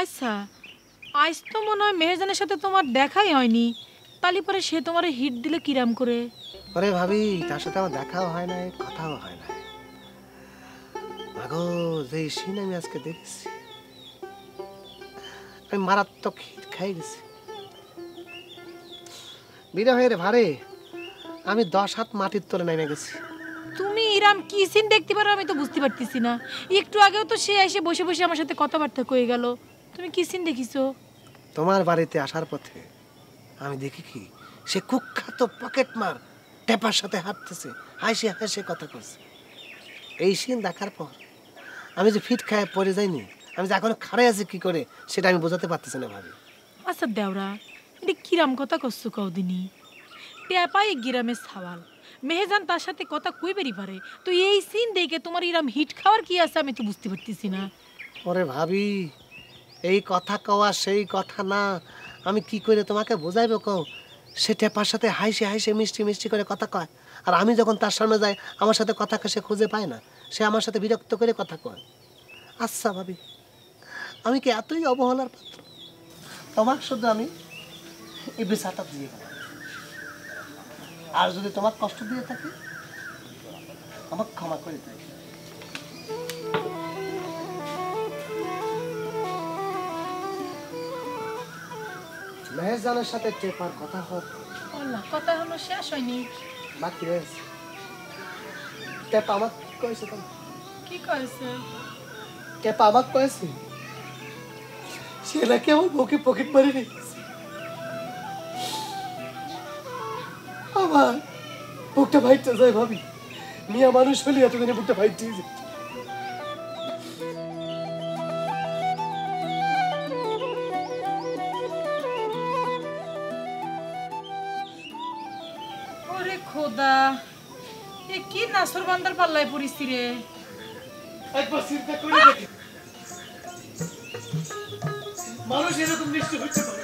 আচ্ছা, আজ তো মনে হয় মেহেরজানের সাথে তোমার দেখাই হয়নি, তালি পরে সে তোমার হিট দিলে কিরাম করে? আরে ভাবি, তার সাথে আমার দেখাও হয় না, কথাও হয় না। মাগো, যে সিন আমি আজকে দেখেছি, আমি মারাত্মক হিট খাই গেছি। বিরহের ভারে আমি 10 হাত মাটির তলে নেমে গেছি। তুমি ইরাম কি সিন দেখতে পারো আমি তো বুঝতে পারতেছি না। একটু আগেও তো সে এসে বসে বসে আমার সাথে কথাবার্তা কয়ে গেল। তুমি কি সিন দেখিছো? তোমার বাড়িতে আসার পথে আমি দেখি কি, সে কুখ্যাত পকেটমার টেপার সাথে হাঁটতেছে, হাসি হাসি কথা করছে। এই সিন দেখার পর আমি যে ফিট খায় পড়ে যাইনি, আমি যে এখন খাড়াই আছি কি করে সেটা আমি বোঝাতে পারতেছি না ভাবি। আচ্ছা দেওরা, এটা কিরাম কথা করছো কদিনই? টেপাই গ্রামের সাওয়াল, মেহেজান তার সাথে কথা কইবেরই পারে, তো এই সিন দেখে তোমার ইরাম হিট খাওয়ার কি আছে আমি তো বুঝতে পারতেছি না। ওরে ভাবি, এই কথা কওয়া সেই কথা না, আমি কি করে তোমাকে বোঝাইবো কও? সে টেপার সাথে হাসি হাসি মিষ্টি মিষ্টি করে কথা কয়, আর আমি যখন তার সামনে যাই আমার সাথে কথা সে খুঁজে পায় না, সে আমার সাথে বিরক্ত করে কথা কয়। আচ্ছা ভাবি, আমি কি এতই অবহেলার পাত্র? তোমাকে শুধু আমি এই বিচারটা দিয়ে গেলাম, আর যদি তোমার কষ্ট দিয়ে থাকি আমাকে ক্ষমা করে দিই। মেহেরজানের সাথে টেপার কথা হোক, কথা হলো শেষ হয়নি, বাকি রয়েছে। টেপা আমাকে কয়েছে, কি কয়েছে? টেপা আমাকে কয়েছে সে নাকি আমার বুকে পকেট মারি রেখেছে। আমার বুকটা ভাইটে যায় ভাবি, মিয়া মানুষ হলে এতদিনে বুকটা ভাইটে যায়। ওরে খোদা, এ কি নাসর বান্দার পাল্লায় পড়িছি রে। একবার চিন্তা করে দেখি, মানুষ এরকম নিশ্চয় হতে পারে?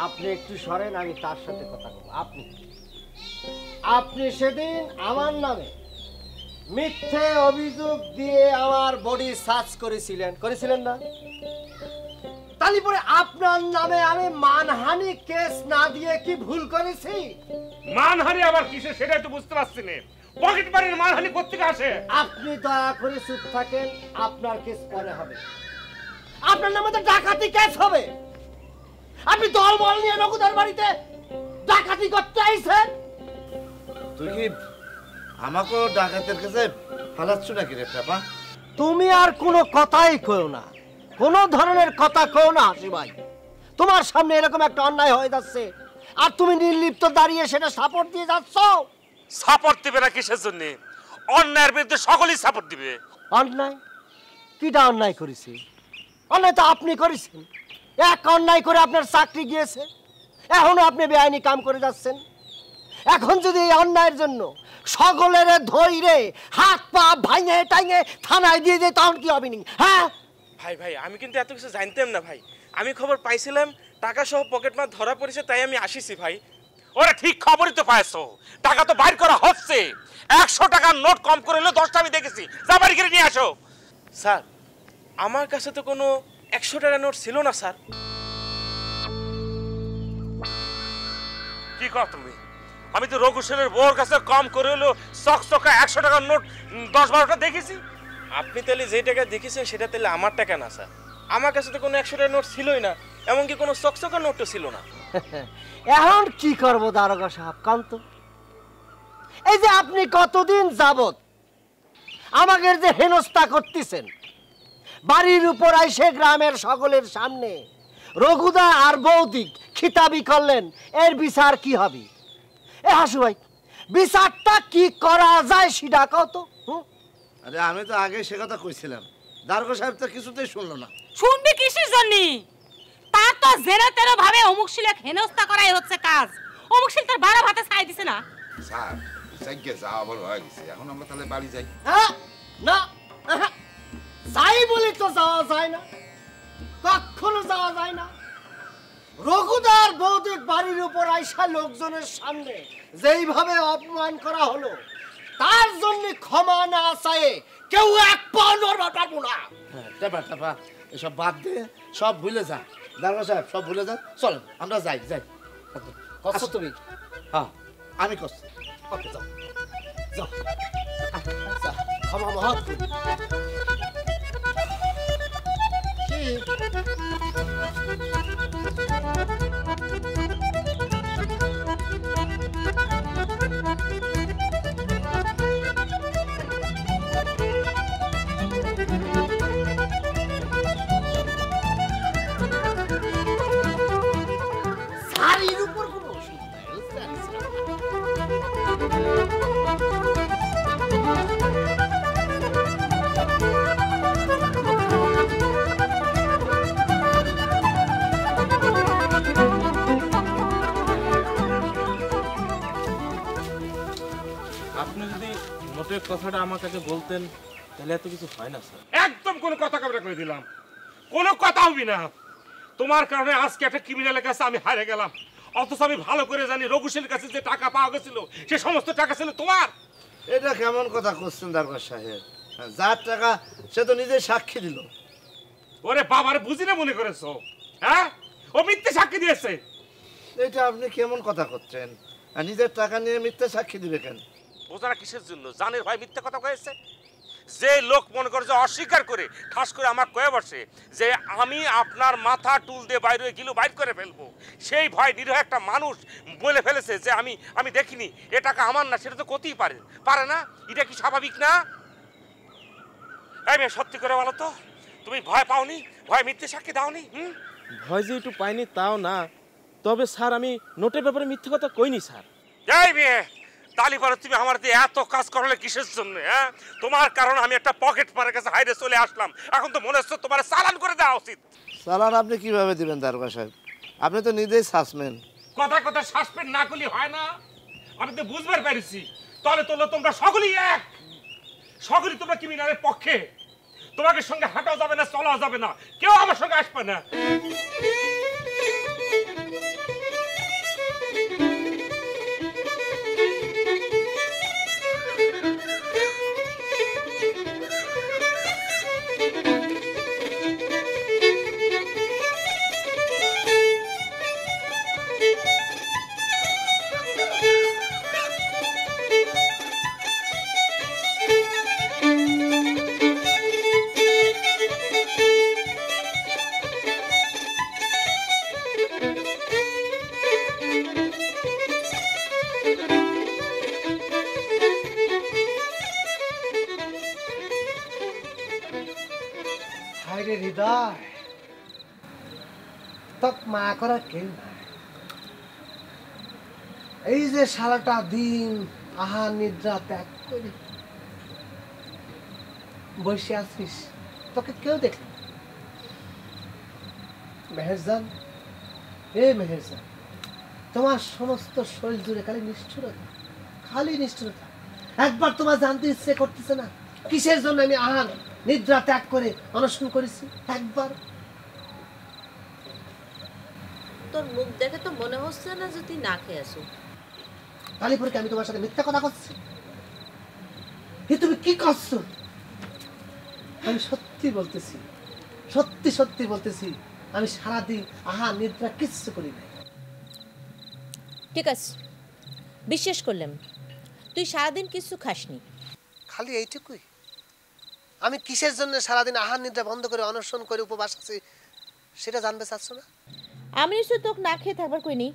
আপনি একটু সরেন, আমি তার সাথে কথা বলবো। আপনি সেদিন আমার নামে মিথ্যে অভিযোগ দিয়ে আমার বডি সার্চ করেছিলেন না? তালিপরে আপনার নামে আমি মানহানি কেস না দিয়ে কি ভুল করেছি? মানহানি আবার কিসে সেটাই তো বুঝতে পারছি না। পকেট মারির মানহানি কোত্থেকে আসে? আপনি দয়া করে চুপ থাকেন, আপনার কেস পরে হবে। আপনার নামে তো ডাকাতি কেস হবে। আপনি দলবল নিয়ে রঘুদার বাড়িতে ডাকাতি করতে আইছেন। তুই কি আমাকেও ডাকাতের কাছে ফালাচ্ছ নাকি রে টাপা? তুমি আর কোনো কথাই কও না, কোনো ধরনের কথা কও না হাসি ভাই। তোমার সামনে এরকম একটা অন্যায় হয়ে যাচ্ছে আর তুমি নির্লিপ্ত দাঁড়িয়ে সেটা সাপোর্ট দিয়ে যাচ্ছ। সাপোর্ট দিবে না কিসের জন্য? অন্যায়ের বিরুদ্ধে সকলেই সাপোর্ট দিবে। অন্যায়? কিটা অন্যায় করেছি? অন্যায় তো আপনি করেছেন। এক অন্যায় করে আপনার চাকরি গিয়েছে, এখনো আপনি বেআইনি কাম করে যাচ্ছেন। এখন যদি এই অন্যায়ের জন্য সকলের ধৈরে হাত পা ভাঙে টাঙে থানায় দিয়ে দেয় তখন কি হবে? নি হ্যাঁ ভাই, আমি কিন্তু এত কিছু জানতাম না ভাই। আমি খবর পাইছিলাম টাকা সহ পকেট মার ধরা পড়েছে, তাই আমি আসিছি ভাই। ওরা ঠিক খবরই তো পাইছো, টাকা তো বাইর করা হচ্ছে। 100 টাকার নোট কম করে হলো 10টা আমি দেখেছি। যা বাড়ি করে নিয়ে আসো। স্যার, আমার কাছে তো কোনো 100 টাকা নোট ছিল না স্যার। কি কর তুমি? আমি তো রঘু সেনের বউর কাছে কম করে হলো চকচকা 100 টাকার নোট 10-12টা দেখেছি। আপনি তাহলে যে টাকা দেখেছেন সেটা তাহলে আমার টাকা না স্যার। আমার কাছে তো কোনো 100 টাকার নোট ছিলই না, এমনকি কোনো চকচকা নোটও ছিল না। এখন কি করবো দারোগা সাহেব কান্ত? এই যে আপনি কতদিন যাবত আমাদের যে হেনস্থা করতেছেন, বাড়ির উপর আইসে গ্রামের সকলের সামনে রঘুদা আর বৌদি খিতাবি করলেন, এর বিচার কি হবে? এ হাসু ভাই, বিচারটা কি করা যায় সেটা কত? আরে আমি তো আগে সে কথা কইছিলাম, দারোগা সাহেব তো কিছুতেই শুনলো না। শুনবি কিসের জন্য? তার তো জেরা তেরো ভাবে অমুকশিলে হেনস্থা করাই হচ্ছে কাজ। অমুকশিল তার 12 ভাতে ছাই দিছে না। স্যার যাইগে যাওয়া বড় হয়ে গেছে, এখন আমরা তাহলে বাড়ি যাই। না, যাই বলে তো যাওয়া যায় না, কখনো যাওয়া যায় না। রঘুদার বৌদির বাড়ির উপর আইসা লোকজনের সামনে যেইভাবে অপমান করা হলো, তার জন্য ক্ষমা না চায় কেউ এক পাও নড়বা পারবো না। হ্যাঁ, টেপা টেপা এসব বাদ দিয়ে সব ভুলে যা দারোগা সাহেব, সব ভুলে যান। চলেন আমরা যাই যাই। কষ্ট তুমি হ্যাঁ আমি করছি। ওকে যাও যাও যাও, ক্ষমা মহৎ শাড়ির উপর কোনো ওষুধ নাই, বুঝতে আপনি যদি নোটের কথাটা আমার কাছে বলতেন তাহলে এত কিছু হয় না স্যার। একদম কোনো কথা কাবরা করে দিলাম, কোনো কথা হবি না। তোমার কারণে আজকে একটা ক্রিমিনালের কাছে আমি হারে গেলাম, অথচ আমি ভালো করে জানি রঘুশের কাছে যে টাকা পাওয়া গেছিল সে সমস্ত টাকা ছিল তোমার। এটা কেমন কথা করছেন দারোগা সাহেব? যার টাকা সে তো নিজে সাক্ষী দিল। ওরে বাবারে বুঝি না মনে করেছো? হ্যাঁ, ও মিথ্যে সাক্ষী দিয়েছে। এটা আপনি কেমন কথা করছেন? আর নিজের টাকা নিয়ে মিথ্যে সাক্ষী দিবে কেন? বোঝারা কিসের জন্য? জানের ভাই মিথ্যে কথা কয়েছে। যে লোক মনে করে যে অস্বীকার করে ঠাস করে আমার কয়ে বসে যে আমি আপনার মাথা টুল দিয়ে বাইরে গিলো বাইর করে ফেলবো, সেই ভয় নিরীহ একটা মানুষ বলে ফেলেছে যে আমি দেখিনি, এ টাকা আমার না, সেটা তো করতেই পারে না। এটা কি স্বাভাবিক না? এই মেয়ে সত্যি করে বলো তো, তুমি ভয় পাওনি? ভয় মিথ্যে সাক্ষী দাওনি? ভয় যে একটু পাইনি তাও না, তবে স্যার আমি নোটের ব্যাপারে মিথ্যে কথা কইনি স্যার। এই মেয়ে তালিবারে তুমি আমার দিয়ে এত কাজ করলে কিসের জন্য? হ্যাঁ, তোমার কারণে আমি একটা পকেট মারের কাছে হাইরে চলে আসলাম। এখন তো মনে হচ্ছে তোমার চালান করে দেওয়া উচিত। চালান আপনি কিভাবে দিবেন দারোগা সাহেব? আপনি তো নিজেই সাসপেন্ড। কথা সাসপেন্ড না করলে হয় না? আমি তো বুঝবার পেরেছি। তাহলে তোমরা সকলেই এক, সকলেই তোমরা ক্রিমিনালের পক্ষে। তোমাকে সঙ্গে হাঁটাও যাবে না, চলাও যাবে না, কেউ আমার সঙ্গে আসবে না। হায়রে হৃদয়, তক মা করার কেউ নাই। এই যে সারাটা দিন আহার নিদ্রা ত্যাগ করে বসে আছিস, তোকে কেউ দেখে না। মেহেরজান, মেহেরজান, তোমার সমস্ত শরীর জুড়ে খালি নিষ্ঠুরতা, খালি নিষ্ঠুরতা। একবার তোমার জানতে ইচ্ছে করতেছে না কিসের জন্য আমি আহার নিদ্রা ত্যাগ করে অনশন করেছি? একবার তোর মুখ দেখে তো মনে হচ্ছে না যে তুই না খেয়ে আসো। কালীপুরকে আমি তোমার সাথে মিথ্যা কথা করছি? তুমি কি করছো? আমি সত্যি বলতেছি, সত্যি বলতেছি, আমি সারাদিন আহার নিদ্রা কিচ্ছু করি নাই। ঠিক আছে, বিশ্বাস করলাম তুই সারাদিন কিছু খাসনি। খালি এইটুকুই? আমি কিসের জন্য সারাদিন আহার নিদ্রা বন্ধ করে অনশন করে উপবাস আছি সেটা জানতে চাচ্ছ না? আমি নিশ্চয় তোকে না খেয়ে থাকবার কইনি।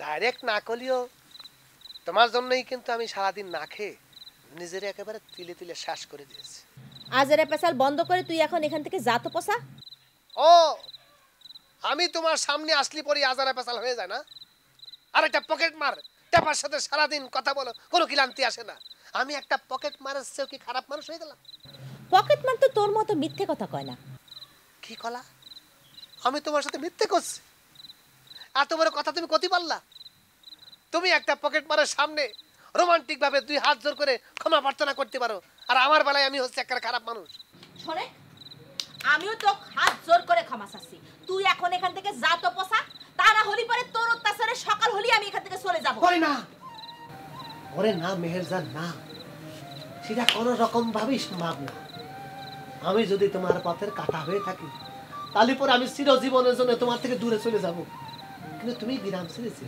ডাইরেক্ট না করলেও তোমার জন্যই কিন্তু আমি সারাদিন না খেয়ে নিজের একেবারে তিলে তিলে শ্বাস করে দিয়েছি। আজারে পেশাল বন্ধ করে তুই এখন এখান থেকে যা তো পোষা। ও, আমি তোমার সামনে আসলি পরে আজারা পেশাল হয়ে যায় না? আর একটা পকেট মার টেপার সাথে সারাদিন কথা বলো, কোনো ক্লান্তি আসে না। আমি একটা পকেট মারের চেয়েও কি খারাপ মানুষ হয়ে গেলাম? পকেট মার তো তোর মতো মিথ্যে কথা কয় না। কি কলা? আমি তোমার সাথে মিথ্যে করছি? এত বড় কথা তুমি কতি পারলা? তুমি একটা পকেট মারের সামনে রোমান্টিক ভাবে দুই হাত জোর করে ক্ষমা প্রার্থনা করতে পারো, আর আমার বেলায় আমি হচ্ছে একটা খারাপ মানুষ। শোনে, আমিও তো হাত জোর করে ক্ষমা চাচ্ছি। তুই এখন এখান থেকে যা তো পোষা, তা না হলি পরে তোর অত্যাচারে সকাল হলি আমি এখান থেকে চলে যাব। ওরে না, ওরে না মেহেরজান না, সেটা কোনো রকম ভাবেই সম্ভব না। আমি যদি তোমার পথের কাটা হয়ে থাকি তাহলে পরে আমি চিরজীবনের জন্য তোমার থেকে দূরে চলে যাব। কিন্তু তুমি গ্রাম ছেড়েছি,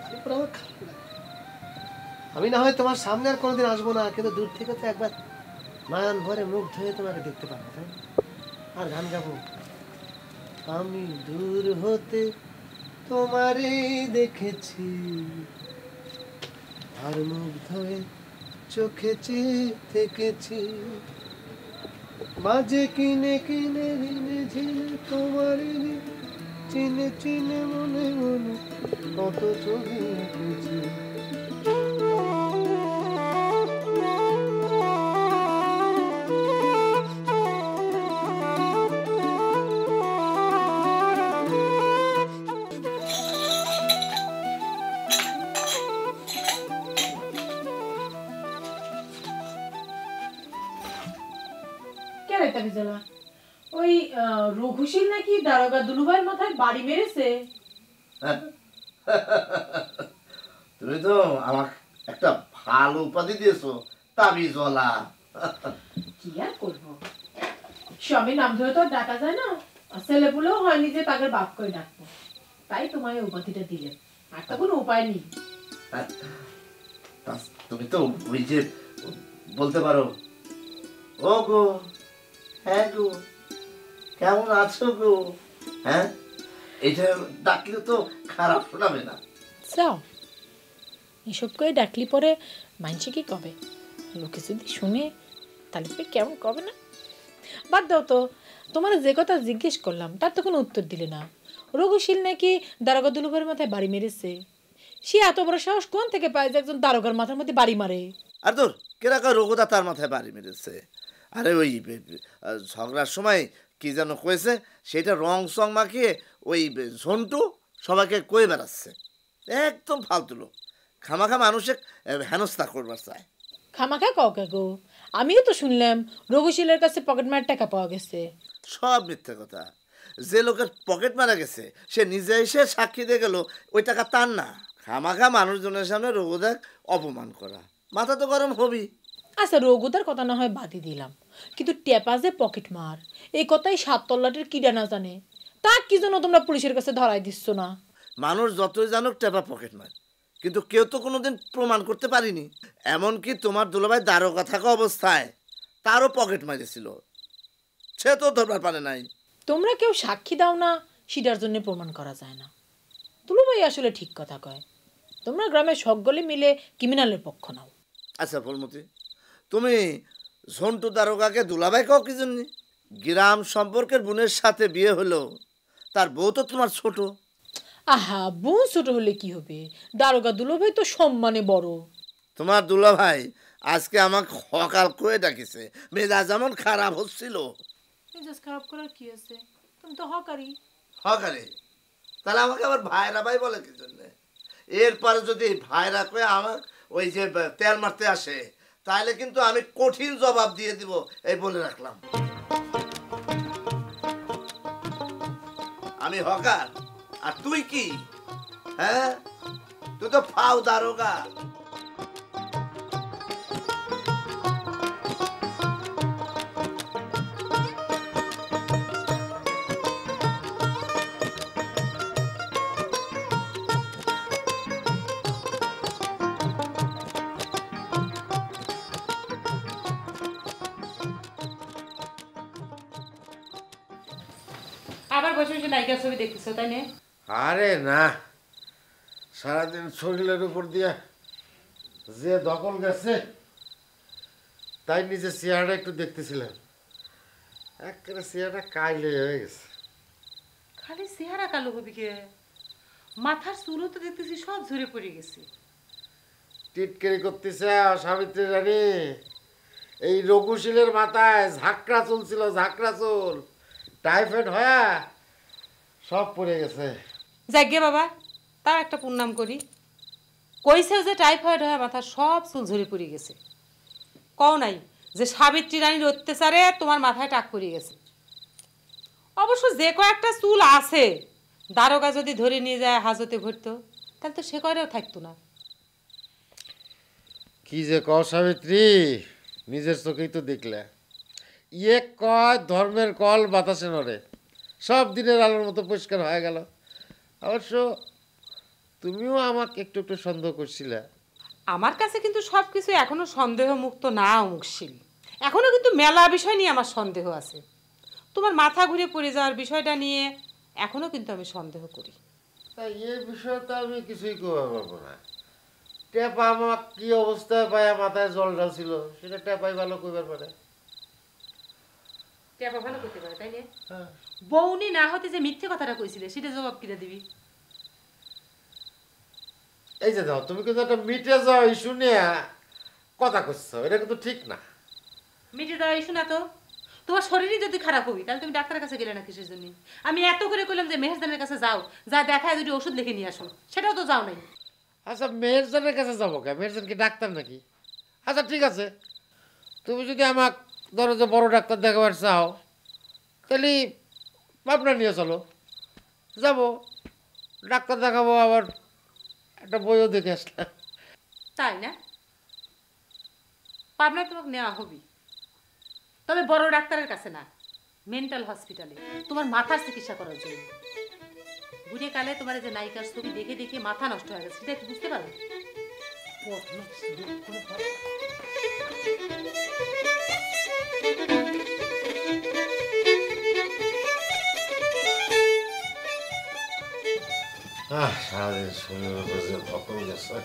তারপর আমার খারাপ লাগে। আমি না হয় তোমার সামনে আর কোনোদিন আসবো না, কিন্তু দূর থেকে তো একবার নয়ন ভরে মুখ ধুয়ে তোমাকে দেখতে পাবো, তাই না? আর গান গাবো, আমি দূর হতে তোমারে দেখেছি, আর মুখ ধুয়ে চোখে চেয়ে থেকেছি, মাঝে কিনে কিনে ঋণে ঝিনে তোমারে চিনে চিনে মনে মনে কত ছবি এঁকেছি। ওই রঘুশীল নাকি দারোগা দুলুভাইয়ের মাথায় বাড়ি মেরেছে। তুমি তো আমাকে একটা ভালো উপাধি দিয়েছো, তাবিজওয়ালা। কি আর করবো, স্বামীর নাম ধরে তো ডাকা যায় না, ছেলে বলেও হয়নি যে তাকে বাপ করে ডাকবো, তাই তোমায় উপাধিটা দিলেন, আর তো কোনো উপায় নেই। তুমি তো ওই যে বলতে পারো, ও গো, হ্যাঁ গো, কেমন আছো গো, হ্যাঁ, এটা ডাকলে তো খারাপ শোনাবে না। যাও, এসব করে ডাকলি পরে মানছে কি কবে, লোকে যদি শুনে তাহলে কেমন কবে না। বাদ দাও তো, তোমার যে কথা জিজ্ঞেস করলাম তার তো কোনো উত্তর দিলে না। রঘুশীল নাকি দারোগা দুলুভাইয়ের মাথায় বাড়ি মেরেছে, সে এত বড় সাহস কোন থেকে পায় যে একজন দারোগার মাথার মধ্যে বাড়ি মারে? আর তোর কেরাকা রঘুদা তার মাথায় বাড়ি মেরেছে। আরে ওই ঝগড়ার সময় কি যেন কয়েছে, সেটা রং সং মাখিয়ে ওই ঝন্টু সবাইকে কয়ে বেড়াচ্ছে। একদম ফালতু লোক, খামাখা মানুষে হেনস্থা করবার চায়। খামাখা কাউকে গো, আমিও তো শুনলাম রঘুশীলের কাছে পকেট মার টাকা পাওয়া গেছে। সব মিথ্যে কথা। যে লোকের পকেট মারা গেছে সে নিজে এসে সাক্ষী দিয়ে গেল ওই টাকা তার না। খামাখা মানুষজনের সামনে রঘুদাক অপমান করা, মাথা তো গরম হবি। আচ্ছা, রঘুদার কথা না হয় বাদই দিলাম, কিন্তু টেপা যে পকেট মার এই কথাই সাত তল্লাটের কিডা না জানে, তা কি জন্য তোমরা পুলিশের কাছে ধরাই দিচ্ছ না? মানুষ যতই জানুক টেপা পকেট মার, কিন্তু কেউ তো কোনোদিন প্রমাণ করতে পারিনি। এমনকি তোমার দুলাভাই দারোগা থাকা অবস্থায় তারও পকেট মারেছিল, সে তো ধরবার পারে নাই। তোমরা কেউ সাক্ষী দাও না, সেটার জন্য প্রমাণ করা যায় না। দুলুভাই আসলে ঠিক কথা কয়, তোমরা গ্রামের সকলে মিলে ক্রিমিনালের পক্ষ নাও। আচ্ছা ফুলমতি, তুমি ঝন্টু দারোগাকে দুলাভাই কাও কি জন্য? গ্রাম সম্পর্কের বোনের সাথে বিয়ে হলো, তার বউ তো তোমার ছোট। আহা, বোন ছোট হলে কি হবে, দারোগা দুলুভাই তো সম্মানে বড়। তোমার দুলাভাই আজকে আমাকে হকাল করে ডাকিছে, মেজাজ যেমন খারাপ হচ্ছিল। মেজাজ খারাপ করার কি আছে, তুমি তো হকারি। হকারে? তাহলে আমাকে আবার ভাইরা ভাই বলে কি জন্য? এরপরে যদি ভাইরা কয়ে আমার ওই যে তেল মারতে আসে, তাহলে কিন্তু আমি কঠিন জবাব দিয়ে দিব, এই বলে রাখলাম। আমি হকার আর তুই কি? হ্যাঁ, তুই তো ফাও দারোগা। আবার বসে বসে নায়িকার ছবি দেখতেছো, তাই না? আরে না, সারাদিন শরীরের উপর দিয়ে যে দখল গেছে, তাই নিজের চেহারাটা একটু দেখতেছিলাম। একেবারে চেহারাটা কাইলে হয়ে গেছে। খালি চেহারা কালো হবি কে, মাথার চুলও তো দেখতেছি সব ঝরে পড়ে গেছে। টিটকারি করতেছে সাবিত্রী রানী। এই রঘুশীলের মাথায় ঝাঁকড়া চুল, ঝাঁকড়া চুল টাইফয়েড হয়ে সব পড়ে গেছে। যাগে বাবা, তাও একটা প্রণাম করি। কইছে যে টাইফয়েড হয়ে মাথার সব চুল ঝরে পড়ে গেছে, কও নাই যে সাবিত্রী রানীর অত্যাচারে তোমার মাথায় টাক পড়ে গেছে। অবশ্য যে কয়েকটা চুল আছে, দারোগা যদি ধরে নিয়ে যায় হাজতে ভরতো, তাহলে তো সে কয়টাও থাকতো না। কি যে কও সাবিত্রী, নিজের চোখেই তো দেখলে। ইয়ে কয় ধর্মের কল বাতাসে নড়ে, সব দিনের আলোর মতো পরিষ্কার হয়ে গেল। অবশ্য তুমিও আমাকে একটু একটু সন্দেহ করছিলে। আমার কাছে কিন্তু সব কিছু এখনো সন্দেহ মুক্ত না মুশকিল, এখনো কিন্তু মেলা বিষয় নিয়ে আমার সন্দেহ আছে। তোমার মাথা ঘুরে পড়ে যাওয়ার বিষয়টা নিয়ে এখনো কিন্তু আমি সন্দেহ করি। তাই এই বিষয়ে তো আমি কিছুই কইতে পারবো না। টেপা আমার কি অবস্থায় পায় মাথায় জল ঢালছিল সেটা টেপাই ভালো কইবার পারে। টেপা ভালো করতে পারে তাই না? বউনি না হতে যে মিথ্যে কথাটা কইছিলে সেটা জবাব কিরা দিবি? এই যে দাও, তুমি কিন্তু একটা মিটে যাও ইস্যু নিয়ে কথা করছো, এটা কিন্তু ঠিক না। মিটে যাওয়া ইস্যু না তো, তোমার শরীরই যদি খারাপ হবি তাহলে তুমি ডাক্তারের কাছে গেলে না কিসের জন্য? আমি এত করে কইলাম যে মেহেরজানের কাছে যাও, যা দেখায় দুটি ওষুধ লিখে নিয়ে আসো, সেটাও তো যাও নাই। আচ্ছা মেহেরজানের কাছে যাবো কে? মেহেরজান কি ডাক্তার নাকি? আচ্ছা ঠিক আছে, তুমি যদি আমাকে ধরো যে বড় ডাক্তার দেখাবার চাও তাহলে পাবনা নিয়ে চলো, যাবো ডাক্তার দেখাবো, আবার একটা বইও দেখে আসলাম। তাই না? পাবনায় তোমাকে নেওয়া হবি, তবে বড় ডাক্তারের কাছে না, মেন্টাল হসপিটালে তোমার মাথার চিকিৎসা করার জন্য। বুড়ে কালে তোমার যে নায়িকার ছবি দেখে দেখে মাথা নষ্ট হয়ে গেছে, সেটা একটু বুঝতে পারো? সারাদিন শরীরের উপর যে ভকল গেছে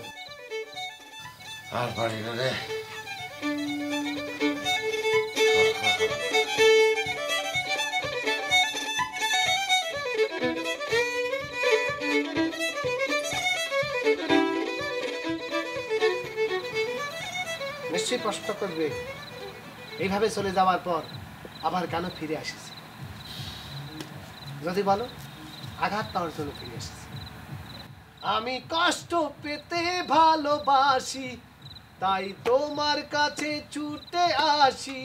আর পারি না রে। নিশ্চয়ই কষ্ট করবে এইভাবে চলে যাওয়ার পর আবার কেন ফিরে আসিস? যদি বলো আঘাত পাওয়ার জন্য ফিরে আসিস। আমি কষ্ট পেতে ভালোবাসি, তাই তোমার কাছে ছুটে আসি।